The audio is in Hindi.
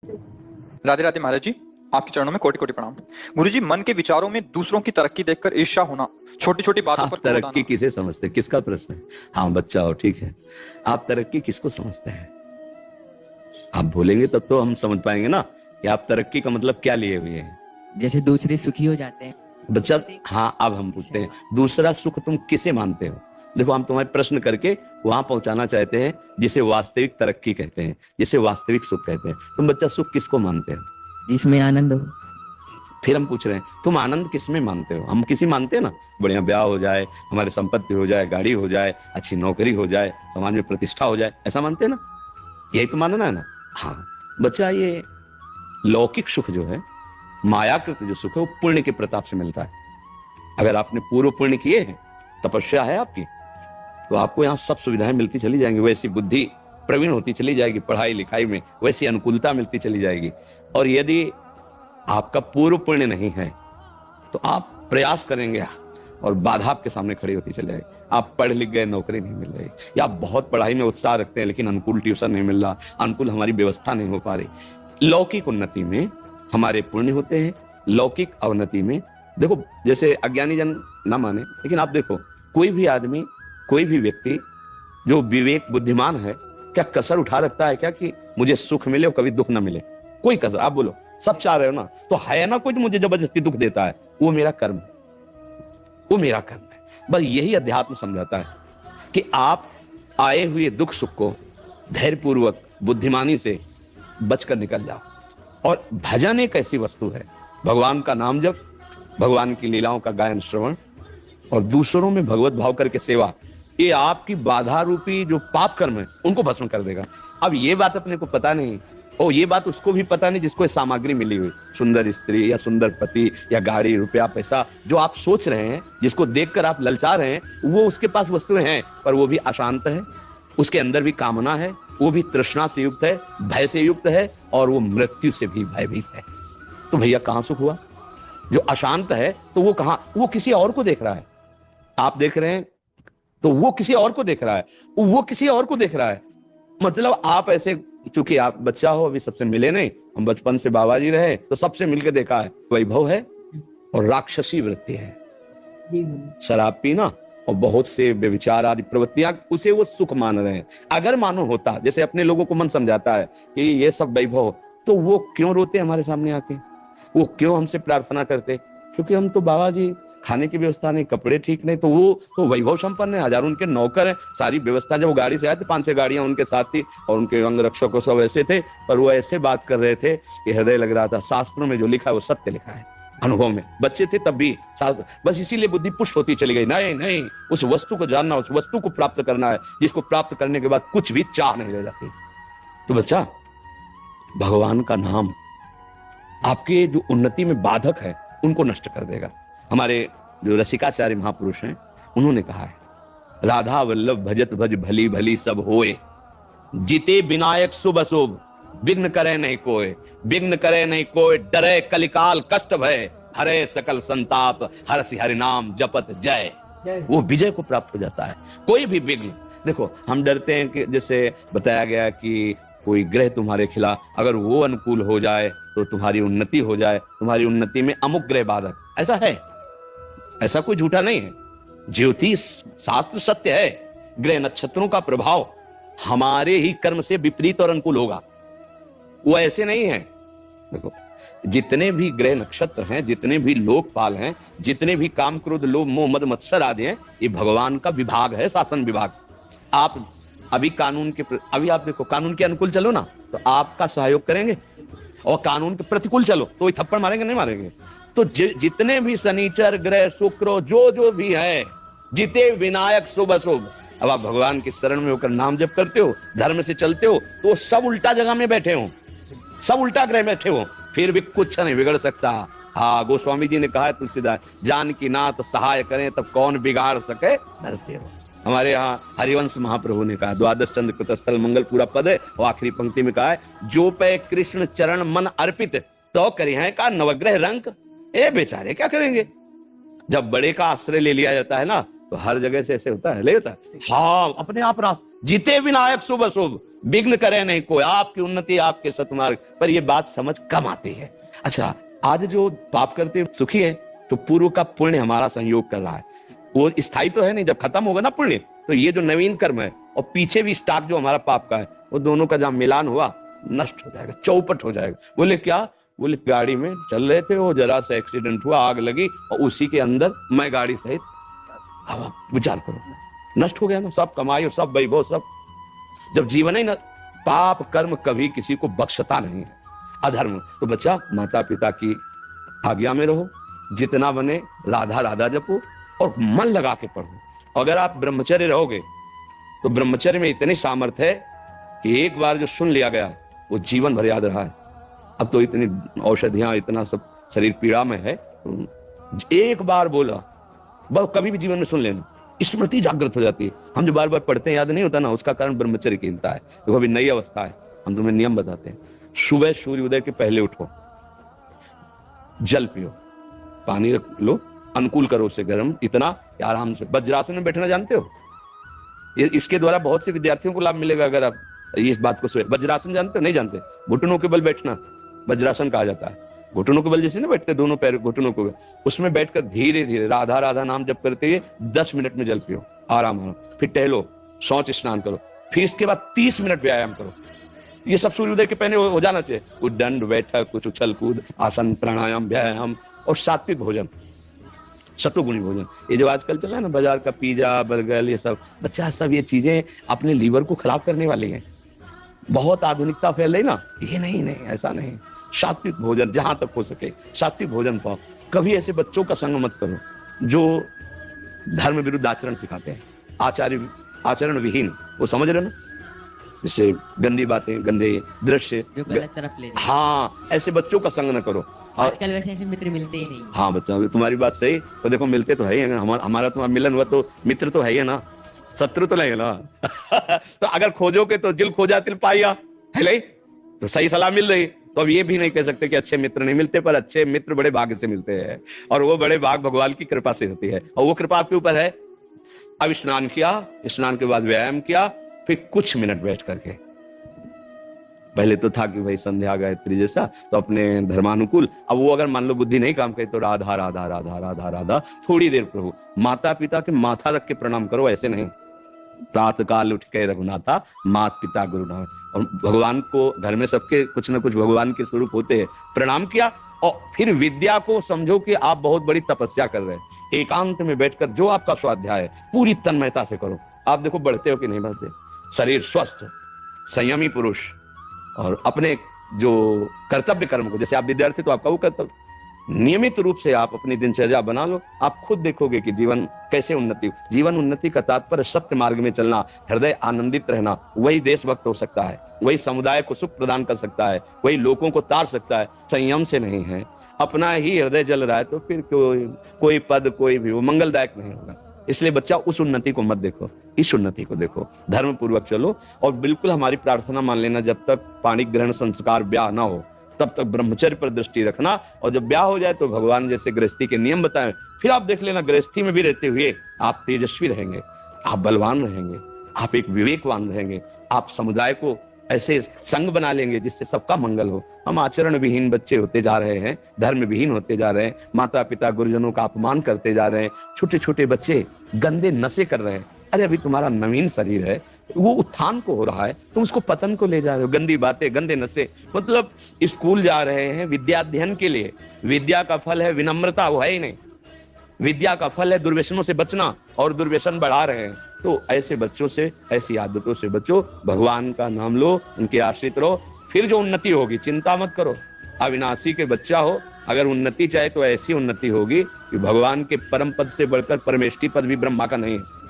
राधे राधे महाराज जी, आपके चरणों में कोटि कोटि प्रणाम। गुरुजी, मन के विचारों में दूसरों की तरक्की देखकर ईर्ष्या होना, छोटी छोटी बातों आप पर क्रोध तरक्की आना। किसे समझते हैं? किसका प्रश्न है? हाँ बच्चा हो, ठीक है। आप तरक्की किसको समझते हैं? आप बोलेंगे तब तो हम समझ पाएंगे ना कि आप तरक्की का मतलब क्या लिए हुए हैं। जैसे दूसरे सुखी हो जाते हैं बच्चा, हाँ अब हम पूछते हैं दूसरा सुख तुम किसे मानते हो? देखो, हम तुम्हारे प्रश्न करके वहां पहुंचाना चाहते हैं जिसे वास्तविक तरक्की कहते हैं, जिसे वास्तविक सुख कहते हैं। तुम बच्चा सुख किसको मानते हो? जिसमें आनंद हो। फिर हम पूछ रहे हैं तुम आनंद किसमें मानते हो? हम किसी मानते हैं ना, बढ़िया ब्याह हो जाए, हमारे संपत्ति हो जाए, गाड़ी हो जाए, अच्छी नौकरी हो जाए, समाज में प्रतिष्ठा हो जाए, ऐसा मानते हैं ना? यही तो मानना है ना। हाँ बच्चा, ये लौकिक सुख जो है, मायाकृत जो सुख है, वो पुण्य के प्रताप से मिलता है। अगर आपने पूर्व पुण्य किए हैं, तपस्या है आपकी, तो आपको यहाँ सब सुविधाएं मिलती चली जाएंगी, वैसी बुद्धि प्रवीण होती चली जाएगी, पढ़ाई लिखाई में वैसी अनुकूलता मिलती चली जाएगी। और यदि आपका पूर्व पुण्य नहीं है तो आप प्रयास करेंगे और बाधा आपके सामने खड़ी होती चली जाएगी। आप पढ़ लिख गए, नौकरी नहीं मिल रही, या आप बहुत पढ़ाई में उत्साह रखते हैं लेकिन अनुकूल ट्यूशन नहीं मिल रहा, अनुकूल हमारी व्यवस्था नहीं हो पा रही। लौकिक उन्नति में हमारे पुण्य होते हैं, लौकिक अवनति में देखो, जैसे अज्ञानी जन ना माने, लेकिन आप देखो, कोई भी आदमी, कोई भी व्यक्ति जो विवेक बुद्धिमान है, क्या कसर उठा रखता है क्या कि मुझे सुख मिले और कभी दुख ना मिले? कोई कसर। आप बोलो, सब चाह रहे हो ना, तो है ना कोई जो मुझे जबरदस्ती दुख देता है? वो मेरा कर्म है, वो मेरा कर्म है। बस यही अध्यात्म समझाता है कि आप आए हुए दुख सुख को धैर्यपूर्वक बुद्धिमानी से बचकर निकल जाओ। और भजन एक ऐसी वस्तु है, भगवान का नाम जप, भगवान की लीलाओं का गायन श्रवण और दूसरों में भगवत भाव करके सेवा, ये आपकी बाधा रूपी जो पाप कर्म है उनको भस्म कर देगा। अब ये बात अपने को पता नहीं, और ये बात उसको भी पता नहीं जिसको सामग्री मिली हुई, सुंदर स्त्री या सुंदर पति या गाड़ी, रुपया, पैसा, जो आप सोच रहे हैं, जिसको देखकर आप ललचा रहे हैं, वो उसके पास वस्तुएं हैं, पर वो भी अशांत है, उसके अंदर भी कामना है, वो भी तृष्णा से युक्त है, भय से युक्त है, और वो मृत्यु से भी भयभीत है। तो भैया कहां सुख हुआ? जो अशांत है तो वो कहां? वो किसी और को देख रहा है। आप देख रहे हैं तो वो किसी और को देख रहा है, वो किसी और को देख रहा है। मतलब आप ऐसे, चूंकि आप बच्चा हो, अभी सबसे मिले नहीं, हम बचपन से बाबा जी रहे तो सबसे मिलकर देखा है, वैभव है और राक्षसी वृत्ति है, शराब पीना और बहुत से व्यभिचार आदि प्रवृत्तियां, उसे वो सुख मान रहे हैं। अगर मानो होता, जैसे अपने लोगों को मन समझाता है कि ये सब वैभव, तो वो क्यों रोते हमारे सामने आके? वो क्यों हमसे प्रार्थना करते? क्योंकि हम तो बाबा जी, खाने की व्यवस्था नहीं, कपड़े ठीक नहीं, तो वो तो वैभव संपन्न है, हजारों उनके नौकर हैं, सारी व्यवस्था। जब वो गाड़ी से आए थे, 5-6 गाड़ियां उनके साथ थी और उनके अंग रक्षक सब ऐसे थे, पर वो ऐसे बात कर रहे थे कि हृदय लग रहा था शास्त्रों में जो लिखा है वो सत्य लिखा है। अनुभव में बच्चे थे तब भी, बस इसीलिए बुद्धि पुष्ट होती चली गई। नहीं नहीं, उस वस्तु को जानना, उस वस्तु को प्राप्त करना है, जिसको प्राप्त करने के बाद कुछ भी चाह नहीं रह जाती। तो बच्चा, भगवान का नाम आपके जो उन्नति में बाधक है उनको नष्ट कर देगा। हमारे जो रसिकाचार्य महापुरुष हैं, उन्होंने कहा है, राधा वल्लभ भजत भज भली भली सब होए, जीते विनायक शुभ अशुभ, विघ्न करे नहीं कोय, विघ्न करे नहीं कोय, डरे कलिकाल कष्ट भय, हरे सकल संताप, हरसि हरि नाम जपत जय। वो विजय को प्राप्त हो जाता है। कोई भी विघ्न, देखो हम डरते हैं कि जैसे बताया गया कि कोई ग्रह तुम्हारे खिलाफ, अगर वो अनुकूल हो जाए तो तुम्हारी उन्नति हो जाए, तुम्हारी उन्नति में अमुक ग्रह बाधक, ऐसा है, ऐसा कोई झूठा नहीं है। ज्योतिष शास्त्र सत्य है, ग्रह नक्षत्रों का प्रभाव हमारे ही कर्म से विपरीत और अनुकूल होगा, वो ऐसे नहीं है। देखो, जितने भी ग्रह नक्षत्र हैं, जितने भी लोकपाल हैं, जितने भी काम क्रोध लोभ मोह मद मत्सर आदि हैं, ये भगवान का विभाग है, शासन विभाग। आप अभी कानून के, अभी आप देखो, कानून के अनुकूल चलो ना तो आपका सहयोग करेंगे, और कानून के प्रतिकूल चलो तो वही थप्पड़ मारेंगे, नहीं मारेंगे। तो जितने भी शनिचर ग्रह शुक्र जो भी है, जिते विनायक शुभ अशुभ, अब आप भगवान की शरण में होकर नाम जप करते हो, धर्म से चलते हो, तो सब उल्टा जगह में बैठे हो, सब उल्टा ग्रह बैठे हो, फिर भी कुछ नहीं बिगड़ सकता। हाँ, गोस्वामी जी ने कहा है, तुलसीदास, जान की नाथ सहाय करें तब कौन बिगाड़ सके धरते हो। हमारे यहाँ हरिवंश महाप्रभु ने कहा, द्वादश चंद्र कृतस्थल मंगल पूरा पद है, और आखिरी पंक्ति में कहा है, जो पे कृष्ण चरण मन अर्पित, तो करी है का नवग्रह रंक। ए बेचारे क्या करेंगे? जब बड़े का आश्रय ले लिया जाता है ना, तो हर जगह से ऐसे होता है, ले होता है। हाँ, अपने आप जीते विनायक शुभ अशुभ, विघ्न करे नहीं कोई, आपकी उन्नति आपके सतमार्ग। पर ये बात समझ कम आती है। अच्छा, आज जो पाप करते सुखी है, तो पूर्व का पुण्य हमारा संयोग कर रहा है, वो स्थायी तो है नहीं। जब खत्म होगा ना पुण्य, तो ये जो नवीन कर्म है और पीछे भी स्टॉक जो हमारा पाप का है, वो दोनों का जहां मिलान हुआ नष्ट हो जाएगा, चौपट हो जाएगा। बोले क्या? बोले गाड़ी में चल रहे थे, वो जरा सा एक्सीडेंट हुआ, आग लगी और उसी के अंदर मैं गाड़ी सहित। अब विचार करो, नष्ट हो गया ना सब कमाई और सब वैभव सब। जब जीवन ही न, पाप कर्म कभी किसी को बख्शता नहीं है, अधर्म। तो बच्चा, माता पिता की आज्ञा में रहो, जितना बने राधा राधा जपो और मन लगा के पढ़ो। अगर आप ब्रह्मचर्य रहोगे तो ब्रह्मचर्य में इतनी सामर्थ्य है कि एक बार जो सुन लिया गया वो जीवन भर याद रहा है। अब तो इतनी औषधियां, इतना सब शरीर पीड़ा में है, एक बार बोला बस कभी भी जीवन में सुन लेना, स्मृति जागृत हो जाती है। हम जो बार बार पढ़ते हैं याद नहीं होता ना, उसका कारण ब्रह्मचर्य कीमता है। तो अभी नई अवस्था है, हम तुम्हें नियम बताते हैं। सुबह सूर्योदय के पहले उठो, जल पियो, पानी रख लो, अनुकूल करो उसे गर्म, इतना आराम से। वज्रासन में बैठना जानते हो? इसके द्वारा बहुत से विद्यार्थियों को लाभ मिलेगा अगर आप इस बात को सोचे। वज्रासन जानते हो? नहीं जानते? घुटनों के बल बैठना वज्रासन कहा जाता है। घुटनों के बल जैसे ना बैठते, दोनों पैर घुटनों को, उसमें बैठकर धीरे धीरे राधा राधा नाम जप करते हुए 10 मिनट में जल पियो, आराम आराम। फिर टहलो, शौच स्नान करो, फिर इसके बाद 30 मिनट व्यायाम करो। ये सब सूर्योदय के पहले हो जाना चाहिए। कुछ दंड बैठक, कुछ उछल कूद, आसन, प्राणायाम, व्यायाम और सात्विक भोजन, सतोगुणी भोजन। ये जो आजकल चला है ना बाजार का पिज्जा बर्गर, ये सब बच्चा, सब ये चीजें अपने लीवर को खराब करने वाली हैं। बहुत आधुनिकता फैल रही ना, ये नहीं नहीं, ऐसा नहीं। सात्विक भोजन जहां तक हो सके सात्विक भोजन पाओ। कभी ऐसे बच्चों का संग मत करो जो धर्म विरुद्ध आचरण सिखाते हैं, आचरण विहीन, वो समझ रहे हो ना, जैसे गंदी बातें, गंदे दृश्य, जो गलत तरफ ले जाए। हाँ, ऐसे बच्चों का संग न करो। आजकल वैसे ऐसे मित्र मिलते ही नहीं। हाँ बच्चा, तुम्हारी बात सही। तो देखो मिलते तो है ही, हमारा तुम्हारा मिलन हुआ तो मित्र तो है ही ना, शत्रु तो नहीं है ना। तो अगर खोजोगे तो दिल खोजा तिल पाया, है नहीं? तो सही सलाह मिल रही। तो अब ये भी नहीं कह सकते कि अच्छे मित्र नहीं मिलते, पर अच्छे मित्र बड़े भाग्य से मिलते हैं, और वो बड़े भाग भगवान की कृपा से होती है, और वो कृपा आपके ऊपर है। अब स्नान किया, स्नान के बाद व्यायाम किया, फिर कुछ मिनट बैठ करके, पहले तो था कि भाई संध्या गायत्री जैसा, तो अपने धर्मानुकूल। अब वो अगर मान लो बुद्धि नहीं काम करे तो राधा राधा राधा राधा राधा, थोड़ी देर प्रभु। माता पिता के माथा रख के प्रणाम करो, ऐसे नहीं। प्रातः काल उठ के रघुनाथा, मात पिता गुरु नाम। और भगवान को, घर में सबके कुछ ना कुछ भगवान के स्वरूप होते हैं, प्रणाम किया। और फिर विद्या को समझो कि आप बहुत बड़ी तपस्या कर रहे हैं। एकांत में बैठकर जो आपका स्वाध्याय है पूरी तन्मयता से करो। आप देखो बढ़ते हो कि नहीं बढ़ते, शरीर स्वस्थ, संयमी पुरुष, और अपने जो कर्तव्य कर्म को, जैसे आप विद्यार्थी तो आपका वो कर्तव्य, नियमित रूप से आप अपनी दिनचर्या बना लो। आप खुद देखोगे कि जीवन कैसे उन्नति। जीवन उन्नति का तात्पर्य सत्य मार्ग में चलना, हृदय आनंदित रहना। वही देशभक्त हो सकता है, वही समुदाय को सुख प्रदान कर सकता है, वही लोगों को तार सकता है। संयम से नहीं है, अपना ही हृदय जल रहा है, तो फिर कोई पद, कोई भी वो मंगलदायक नहीं होगा। इसलिए बच्चा उस उन्नति को मत देखो, इस उन्नति को देखो, धर्म पूर्वक चलो। और बिल्कुल हमारी प्रार्थना मान लेना, जब तक पाणी ग्रहण संस्कार ब्याह ना हो तब तक ब्रह्मचर्य पर दृष्टि रखना। और जब ब्याह हो जाए तो भगवान जैसे गृहस्थी के नियम बताएं, फिर आप देख लेना गृहस्थी में भी रहते हुए आप तेजस्वी रहेंगे, आप बलवान रहेंगे, आप एक विवेकवान रहेंगे, आप समुदाय को ऐसे संग बना लेंगे जिससे सबका मंगल हो। हम आचरण विहीन बच्चे होते जा रहे हैं, धर्म विहीन होते जा रहे हैं, माता पिता गुरुजनों का अपमान करते जा रहे हैं, छोटे छोटे बच्चे गंदे नशे कर रहे हैं। अरे अभी तुम्हारा नवीन शरीर है, वो उत्थान को हो रहा है, तुम उसको पतन को ले जा रहे हो। गंदी बातें, गंदे नशे, मतलब स्कूल जा रहे हैं विद्याध्ययन के लिए, विद्या का फल है विनम्रता, वो है ही नहीं। विद्या का फल है दुर्व्यसनों से बचना, और दुर्व्यसन बढ़ा रहे हैं। तो ऐसे बच्चों से, ऐसी आदतों से बचो, भगवान का नाम लो, उनके आश्रित रहो, फिर जो उन्नति होगी चिंता मत करो। अविनाशी के बच्चा हो, अगर उन्नति चाहे तो ऐसी उन्नति होगी कि भगवान के परम पद से बढ़कर परमेष्ठी पद भी ब्रह्मा का नहीं है।